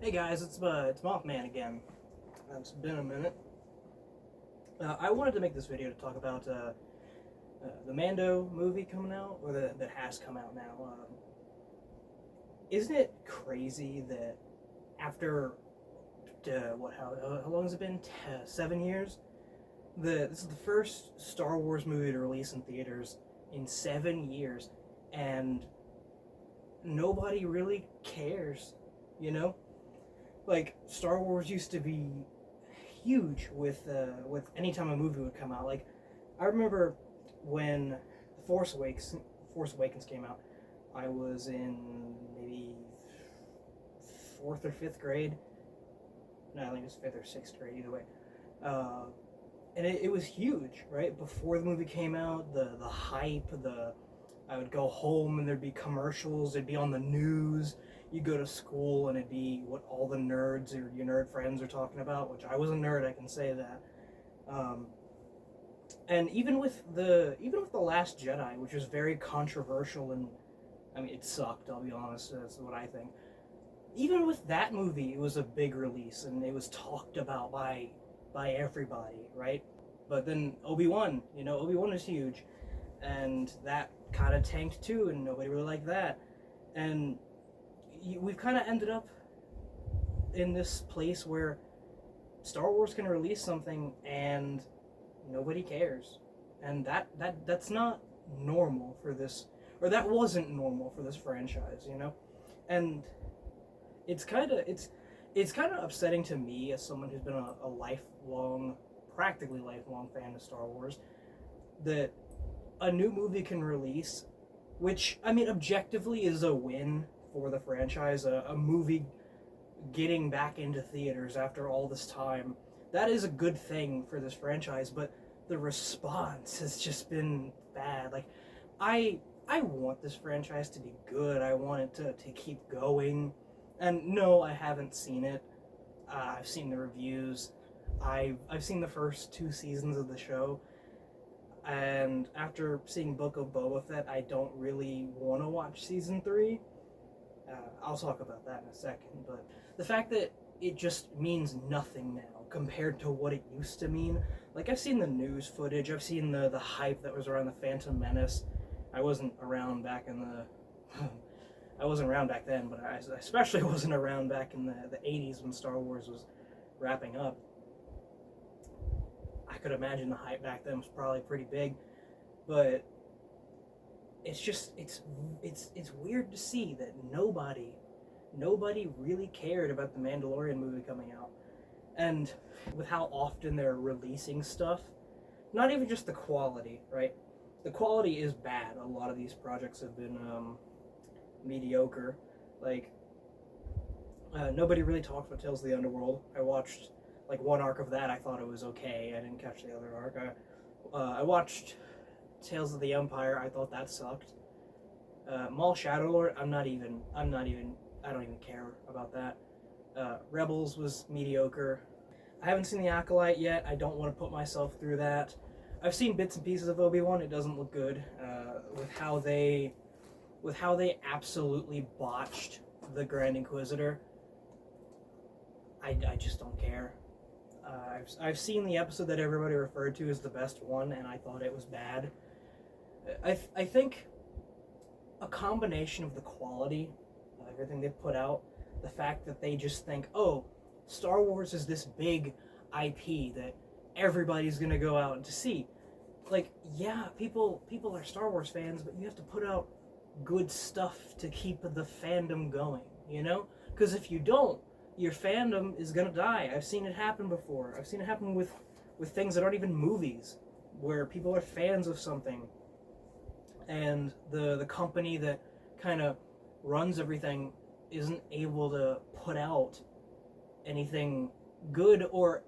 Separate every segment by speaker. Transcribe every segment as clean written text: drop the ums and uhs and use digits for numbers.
Speaker 1: Hey guys, it's Mothman again. It's been a minute. I wanted to make this video to talk about the Mando movie coming out, or that has come out now. Isn't it crazy that after how long has it been? 7 years. This is the first Star Wars movie to release in theaters in 7 years, and nobody really cares. You know, like Star Wars used to be huge with any time a movie would come out. Like I remember when Force Awakens came out. I was in maybe fourth or fifth grade. No, I think it was fifth or sixth grade. Either way, and it was huge, right? Before the movie came out, the hype, I would go home and there'd be commercials. It'd be on the news. You go to school and it'd be what all the nerds or your nerd friends are talking about, which I was a nerd, I can say that. And even with the Last Jedi, which was very controversial, and I mean it sucked, I'll be honest, that's what I think. Even with that movie, it was a big release and it was talked about by everybody, right? But then Obi-Wan, Obi-Wan is huge, and that kind of tanked too, and nobody really liked that. And we've kind of ended up in this place where Star Wars can release something and nobody cares, and that's not normal for this, or that wasn't normal for this franchise, and it's kind of upsetting to me as someone who's been a practically lifelong fan of Star Wars, that a new movie can release, which I mean objectively is a win for the franchise, a movie getting back into theaters after all this time. That is a good thing for this franchise, but the response has just been bad. Like, I want this franchise to be good. I want it to keep going. And no, I haven't seen it. I've seen the reviews. I've seen the first 2 seasons of the show. And after seeing Book of Boba Fett, I don't really want to watch season 3. I'll talk about that in a second, but the fact that it just means nothing now compared to what it used to mean. Like, I've seen the news footage, I've seen the hype that was around the Phantom Menace. I wasn't around back in the... I wasn't around back then, but I especially wasn't around back in the 80s when Star Wars was wrapping up. I could imagine the hype back then was probably pretty big, but it's just it's weird to see that nobody really cared about the Mandalorian movie coming out. And with how often they're releasing stuff, not even just the quality, right? The quality is bad. A lot of these projects have been mediocre. Like, nobody really talked about Tales of the Underworld. I watched like one arc of that. I thought it was okay. I didn't catch the other arc. I watched Tales of the Empire. I thought that sucked. Maul Shadowlord, I don't even care about that. Rebels was mediocre. I haven't seen The Acolyte yet. I don't want to put myself through that. I've seen bits and pieces of Obi-Wan. It doesn't look good. With how they absolutely botched the Grand Inquisitor, I just don't care. I've seen the episode that everybody referred to as the best one, and I thought it was bad. I think a combination of the quality of everything they put out, the fact that they just think, oh, Star Wars is this big IP that everybody's gonna go out to see. Like, yeah, people are Star Wars fans, but you have to put out good stuff to keep the fandom going, Because if you don't, your fandom is gonna die. I've seen it happen before. I've seen it happen with things that aren't even movies, where people are fans of something, and the company that kind of runs everything isn't able to put out anything good, or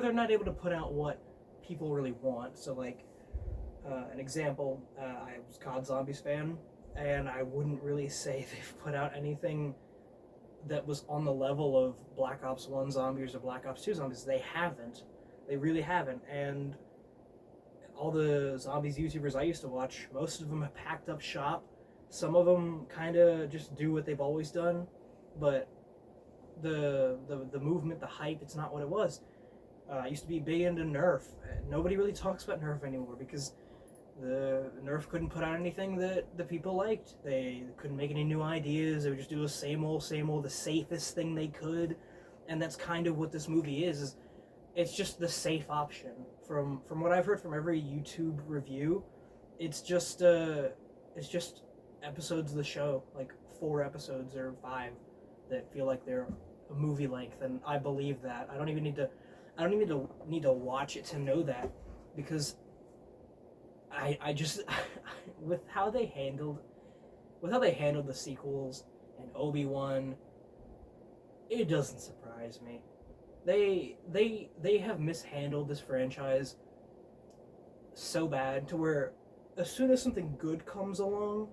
Speaker 1: they're not able to put out what people really want. So, like, an example, I was a COD Zombies fan, and I wouldn't really say they've put out anything that was on the level of Black Ops 1 Zombies or Black Ops 2 Zombies. They haven't. They really haven't. And all the Zombies YouTubers I used to watch, most of them have packed up shop. Some of them kind of just do what they've always done, but the movement, the hype. It's not what it was. I used to be big into Nerf. Nobody really talks about Nerf anymore because the Nerf couldn't put out anything that the people liked. They couldn't make any new ideas. They would just do the same old, the safest thing they could, and that's kind of what this movie is it's just the safe option. From what I've heard from every YouTube review, it's just episodes of the show, like 4 episodes or 5, that feel like they're a movie length, and I believe that. I don't even need to watch it to know that, because I just with how they handled the sequels and Obi-Wan, it doesn't surprise me. They have mishandled this franchise so bad to where as soon as something good comes along,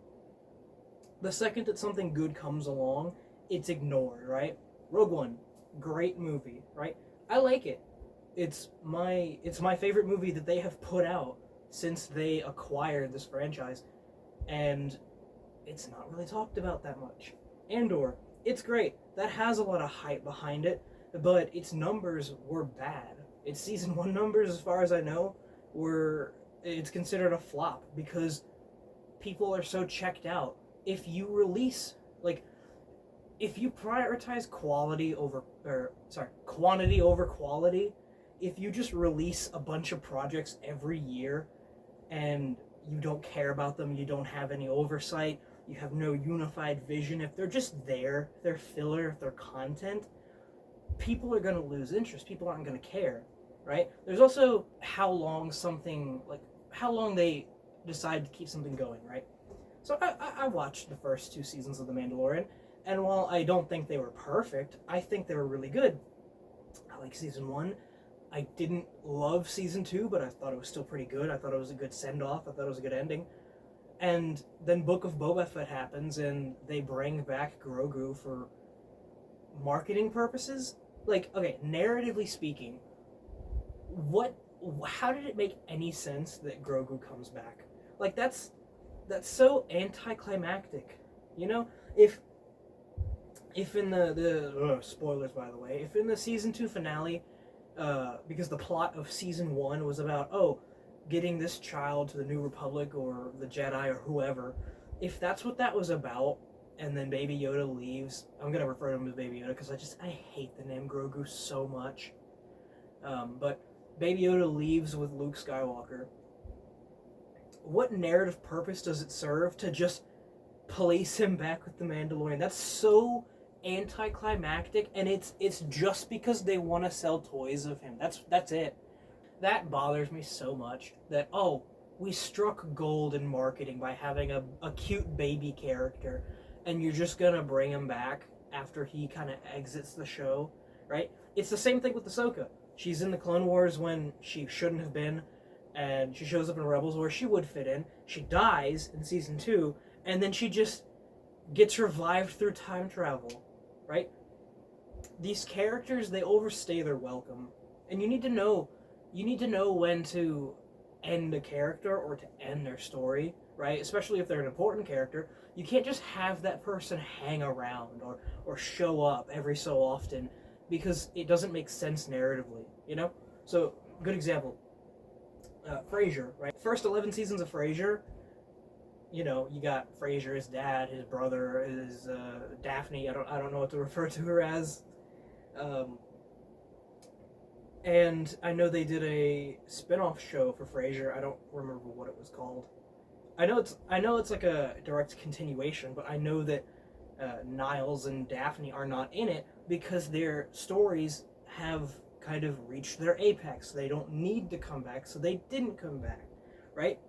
Speaker 1: the second that something good comes along, it's ignored, right? Rogue One, great movie, right? I like it. It's my favorite movie that they have put out since they acquired this franchise, and it's not really talked about that much. Andor, it's great. That has a lot of hype behind it, but its numbers were bad. Its season 1 numbers, as far as I know, it's considered a flop because people are so checked out. If you prioritize quantity over quality, if you just release a bunch of projects every year and you don't care about them, you don't have any oversight, you have no unified vision, if they're just there, if they're filler, if they're content, people are going to lose interest. People aren't going to care, right? There's also how long they decide to keep something going, right? So I watched the first 2 seasons of The Mandalorian, and while I don't think they were perfect, I think they were really good. I like season 1. I didn't love season 2, but I thought it was still pretty good. I thought it was a good send-off. I thought it was a good ending. And then Book of Boba Fett happens, and they bring back Grogu for marketing purposes. Like, okay, narratively speaking, how did it make any sense that Grogu comes back? Like, that's so anticlimactic, you know? If in the spoilers, by the way, if in the season 2 finale, because the plot of season 1 was about, getting this child to the New Republic or the Jedi or whoever, if that's what that was about, and then Baby Yoda leaves, I'm gonna refer to him as Baby Yoda because I hate the name Grogu so much. But Baby Yoda leaves with Luke Skywalker. What narrative purpose does it serve to just place him back with the Mandalorian? That's so anticlimactic, and it's just because they want to sell toys of him. That's it. That bothers me so much that we struck gold in marketing by having a cute baby character, and you're just gonna bring him back after he kind of exits the show, right? It's the same thing with Ahsoka. She's in the Clone Wars when she shouldn't have been, and she shows up in Rebels where she would fit in. She dies in season 2, and then she just gets revived through time travel, right? These characters, they overstay their welcome, and you need to know when to end a character or to end their story, right? Especially if they're an important character. You can't just have that person hang around or show up every so often because it doesn't make sense narratively, you know? So, good example. Frasier, right? First 11 seasons of Frasier, you know, you got Frasier, his dad, his brother, his Daphne. I don't know what to refer to her as. And I know they did a spin-off show for Frasier. I don't remember what it was called. I know it's like a direct continuation, but I know that Niles and Daphne are not in it because their stories have kind of reached their apex. They don't need to come back, so they didn't come back, right?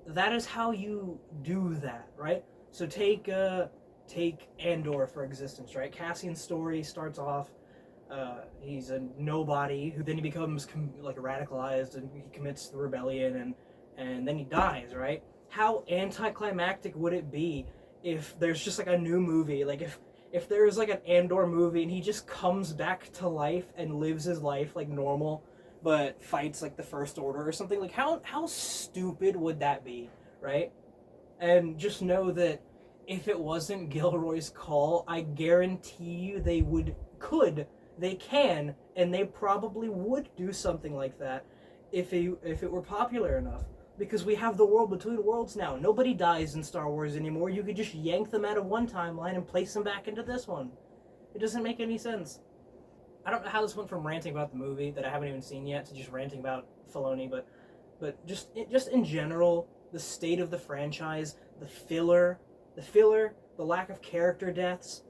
Speaker 1: That is how you do that, right? So take Andor for existence, right? Cassian's story starts off, he's a nobody who then he becomes radicalized and he commits the rebellion and then he dies, right? How anticlimactic would it be if there's just like a new movie, like if there's like an Andor movie and he just comes back to life and lives his life like normal, but fights like the First Order or something? Like how stupid would that be, right? And just know that if it wasn't Gilroy's call, I guarantee you they can, and they probably would do something like that if it were popular enough. Because we have the world between worlds now. Nobody dies in Star Wars anymore. You could just yank them out of one timeline and place them back into this one. It doesn't make any sense. I don't know how this went from ranting about the movie that I haven't even seen yet to just ranting about Filoni, but just in general, the state of the franchise, the filler, the lack of character deaths,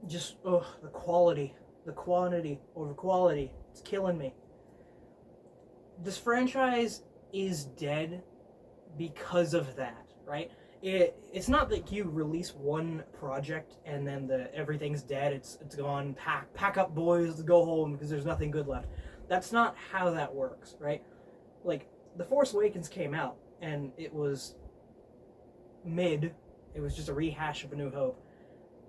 Speaker 1: just the quality, the quantity over quality. It's killing me. This franchise is dead because of that, right? It's not that you release one project and then everything's dead, it's gone, pack up boys, go home because there's nothing good left. That's not how that works, right? Like, The Force Awakens came out and it was mid, it was just a rehash of A New Hope,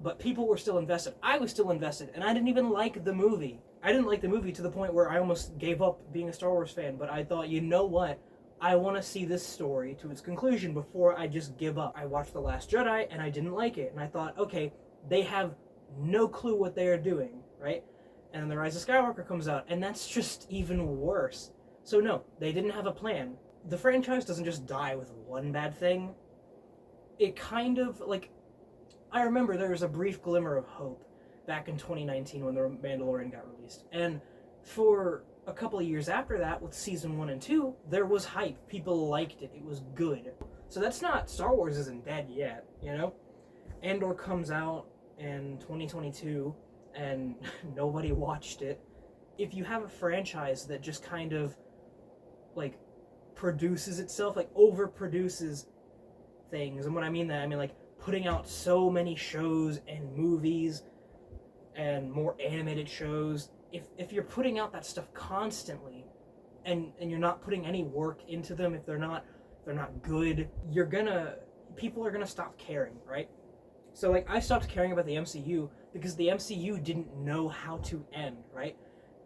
Speaker 1: but people were still invested. I was still invested, and I didn't even like the movie. I didn't like the movie to the point where I almost gave up being a Star Wars fan, but I thought, you know what? I want to see this story to its conclusion before I just give up. I watched The Last Jedi, and I didn't like it, and I thought, okay, they have no clue what they are doing, right? And then The Rise of Skywalker comes out, and that's just even worse. So no, they didn't have a plan. The franchise doesn't just die with one bad thing. It kind of, like, I remember there was a brief glimmer of hope back in 2019 when The Mandalorian got released. And for a couple of years after that, with season 1 and 2, there was hype. People liked it. It was good. So that's not, Star Wars isn't dead yet, you know? Andor comes out in 2022, and nobody watched it. If you have a franchise that just kind of, like, produces itself, like, overproduces things, and when I mean that, I mean, like, putting out so many shows and movies and more animated shows, if you're putting out that stuff constantly and you're not putting any work into them, if they're not good, people are gonna stop caring, right? So, like, I stopped caring about the MCU because the MCU didn't know how to end, right?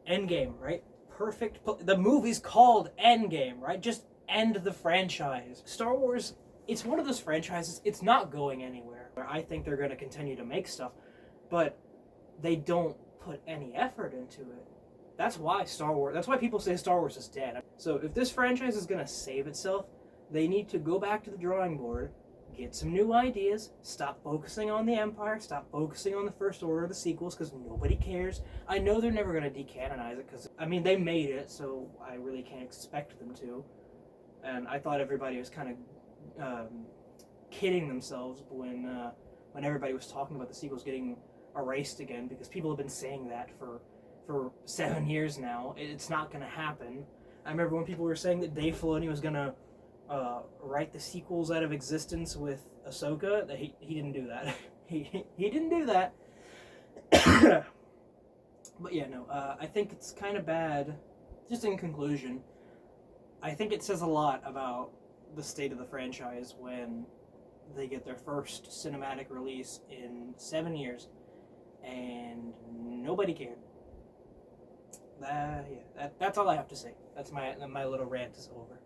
Speaker 1: Endgame, right? Perfect. The movie's called Endgame, right? Just end the franchise. Star Wars, it's one of those franchises, it's not going anywhere. I think they're going to continue to make stuff, but they don't put any effort into it. That's why people say Star Wars is dead. So if this franchise is going to save itself, they need to go back to the drawing board, get some new ideas, stop focusing on the Empire, stop focusing on the First Order, the sequels, because nobody cares. I know they're never going to decanonize it, because, I mean, they made it, so I really can't expect them to. And I thought everybody was kind of kidding themselves when everybody was talking about the sequels getting erased again, because people have been saying that for 7 years now. It's not going to happen. I remember when people were saying that Dave Filoni was going to write the sequels out of existence with Ahsoka. That he didn't do that. he didn't do that. But yeah, no, I think it's kind of bad. Just in conclusion, I think it says a lot about the state of the franchise when they get their first cinematic release in 7 years and nobody cared. That's all I have to say. That's my little rant is over.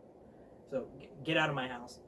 Speaker 1: So get out of my house.